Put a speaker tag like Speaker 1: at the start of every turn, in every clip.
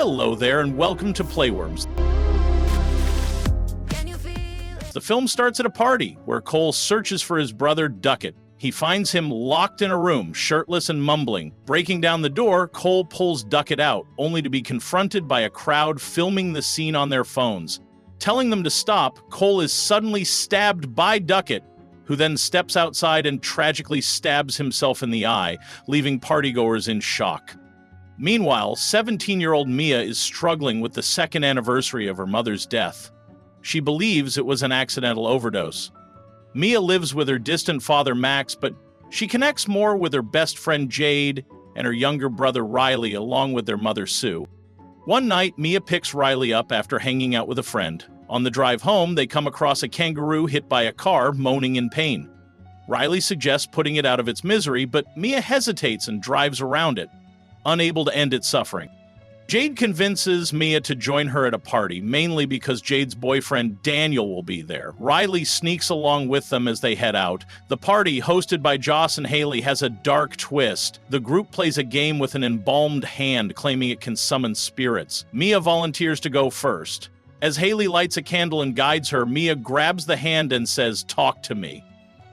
Speaker 1: Hello there and welcome to Playworms. The film starts at a party where Cole searches for his brother Duckett. He finds him locked in a room, shirtless and mumbling. Breaking down the door, Cole pulls Duckett out, only to be confronted by a crowd filming the scene on their phones. Telling them to stop, Cole is suddenly stabbed by Duckett, who then steps outside and tragically stabs himself in the eye, leaving partygoers in shock. Meanwhile, 17-year-old Mia is struggling with the second anniversary of her mother's death. She believes it was an accidental overdose. Mia lives with her distant father Max, but she connects more with her best friend Jade and her younger brother Riley, along with their mother Sue. One night, Mia picks Riley up after hanging out with a friend. On the drive home, they come across a kangaroo hit by a car, moaning in pain. Riley suggests putting it out of its misery, but Mia hesitates and drives around it, unable to end its suffering. Jade convinces Mia to join her at a party, mainly because Jade's boyfriend Daniel will be there. Riley sneaks along with them as they head out. The party, hosted by Joss and Haley, has a dark twist. The group plays a game with an embalmed hand, claiming it can summon spirits. Mia volunteers to go first. As Haley lights a candle and guides her, Mia grabs the hand and says, "Talk to me."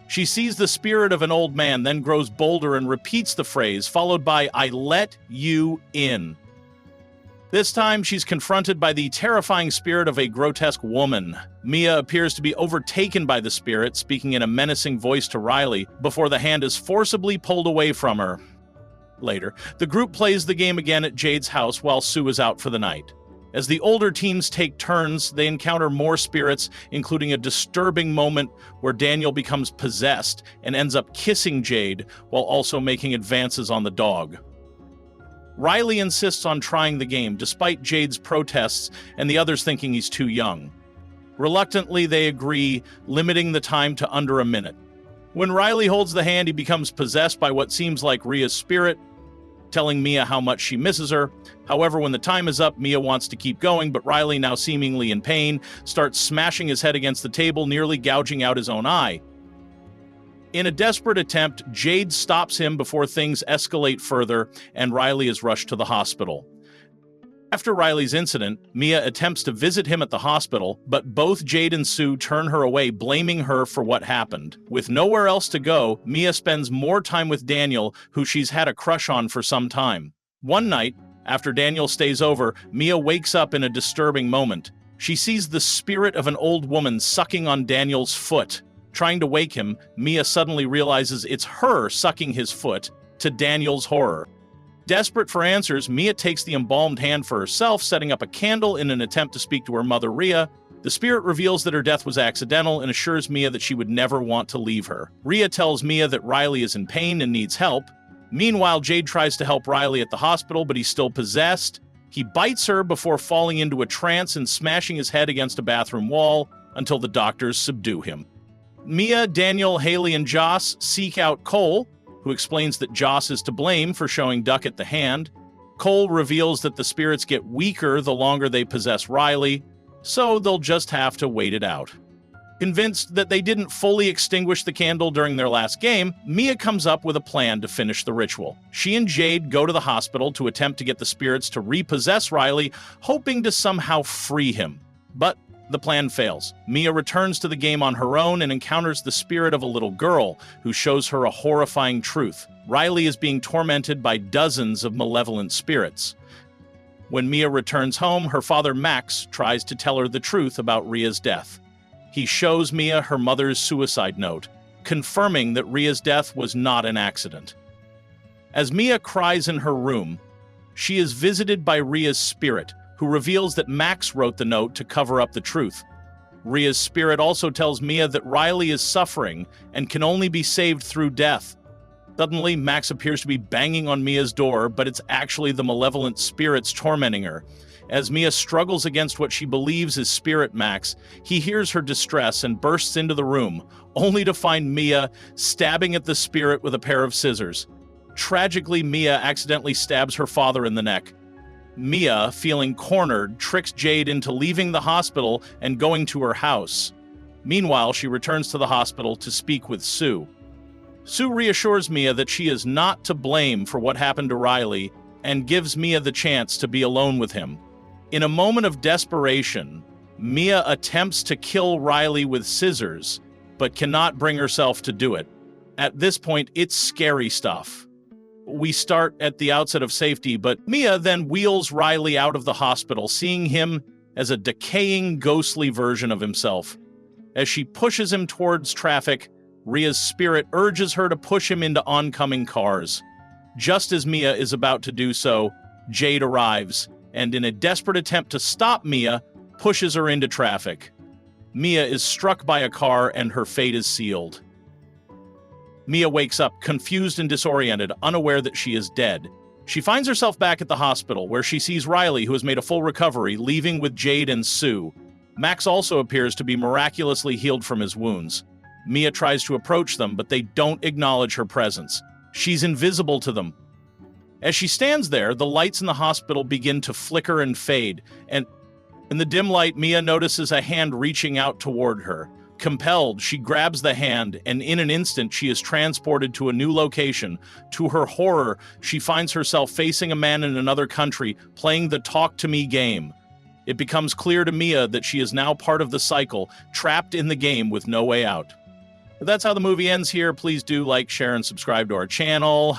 Speaker 1: She sees the spirit of an old man, then grows bolder and repeats the phrase, followed by, "I let you in." This time, she's confronted by the terrifying spirit of a grotesque woman. Mia appears to be overtaken by the spirit, speaking in a menacing voice to Riley, before the hand is forcibly pulled away from her. Later, the group plays the game again at Jade's house while Sue is out for the night. As the older teams take turns, they encounter more spirits, including a disturbing moment where Daniel becomes possessed and ends up kissing Jade while also making advances on the dog. Riley insists on trying the game, despite Jade's protests and the others thinking he's too young. Reluctantly, they agree, limiting the time to under a minute. When Riley holds the hand, he becomes possessed by what seems like Rhea's spirit, telling Mia how much she misses her. However, when the time is up, Mia wants to keep going, but Riley, now seemingly in pain, starts smashing his head against the table, nearly gouging out his own eye. In a desperate attempt, Jade stops him before things escalate further, and Riley is rushed to the hospital. After Riley's incident, Mia attempts to visit him at the hospital, but both Jade and Sue turn her away, blaming her for what happened. With nowhere else to go, Mia spends more time with Daniel, who she's had a crush on for some time. One night, after Daniel stays over, Mia wakes up in a disturbing moment. She sees the spirit of an old woman sucking on Daniel's foot. Trying to wake him, Mia suddenly realizes it's her sucking his foot, to Daniel's horror. Desperate for answers, Mia takes the embalmed hand for herself, setting up a candle in an attempt to speak to her mother, Rhea. The spirit reveals that her death was accidental and assures Mia that she would never want to leave her. Rhea tells Mia that Riley is in pain and needs help. Meanwhile, Jade tries to help Riley at the hospital, but he's still possessed. He bites her before falling into a trance and smashing his head against a bathroom wall until the doctors subdue him. Mia, Daniel, Haley, and Joss seek out Cole, who explains that Joss is to blame for showing Duckett the hand. Cole reveals that the spirits get weaker the longer they possess Riley, so they'll just have to wait it out. Convinced that they didn't fully extinguish the candle during their last game, Mia comes up with a plan to finish the ritual. She and Jade go to the hospital to attempt to get the spirits to repossess Riley, hoping to somehow free him. But the plan fails. Mia returns to the game on her own and encounters the spirit of a little girl who shows her a horrifying truth. Riley is being tormented by dozens of malevolent spirits. When Mia returns home, her father Max tries to tell her the truth about Rhea's death. He shows Mia her mother's suicide note, confirming that Rhea's death was not an accident. As Mia cries in her room, she is visited by Rhea's spirit, who reveals that Max wrote the note to cover up the truth. Rhea's spirit also tells Mia that Riley is suffering and can only be saved through death. Suddenly, Max appears to be banging on Mia's door, but it's actually the malevolent spirits tormenting her. As Mia struggles against what she believes is Spirit Max, he hears her distress and bursts into the room, only to find Mia stabbing at the spirit with a pair of scissors. Tragically, Mia accidentally stabs her father in the neck. Mia, feeling cornered, tricks Jade into leaving the hospital and going to her house. Meanwhile, she returns to the hospital to speak with Sue. Sue reassures Mia that she is not to blame for what happened to Riley, and gives Mia the chance to be alone with him. In a moment of desperation, Mia attempts to kill Riley with scissors, but cannot bring herself to do it. At this point, it's scary stuff. We start at the outset of safety, but Mia then wheels Riley out of the hospital, seeing him as a decaying, ghostly version of himself. As she pushes him towards traffic, Ria's spirit urges her to push him into oncoming cars. Just as Mia is about to do so, Jade arrives, and in a desperate attempt to stop Mia, pushes her into traffic. Mia is struck by a car and her fate is sealed. Mia wakes up, confused and disoriented, unaware that she is dead. She finds herself back at the hospital, where she sees Riley, who has made a full recovery, leaving with Jade and Sue. Max also appears to be miraculously healed from his wounds. Mia tries to approach them, but they don't acknowledge her presence. She's invisible to them. As she stands there, the lights in the hospital begin to flicker and fade, and in the dim light, Mia notices a hand reaching out toward her. Compelled, she grabs the hand, and in an instant, she is transported to a new location. To her horror, she finds herself facing a man in another country, playing the Talk to Me game. It becomes clear to Mia that she is now part of the cycle, trapped in the game with no way out. But that's how the movie ends here. Please do like, share, and subscribe to our channel.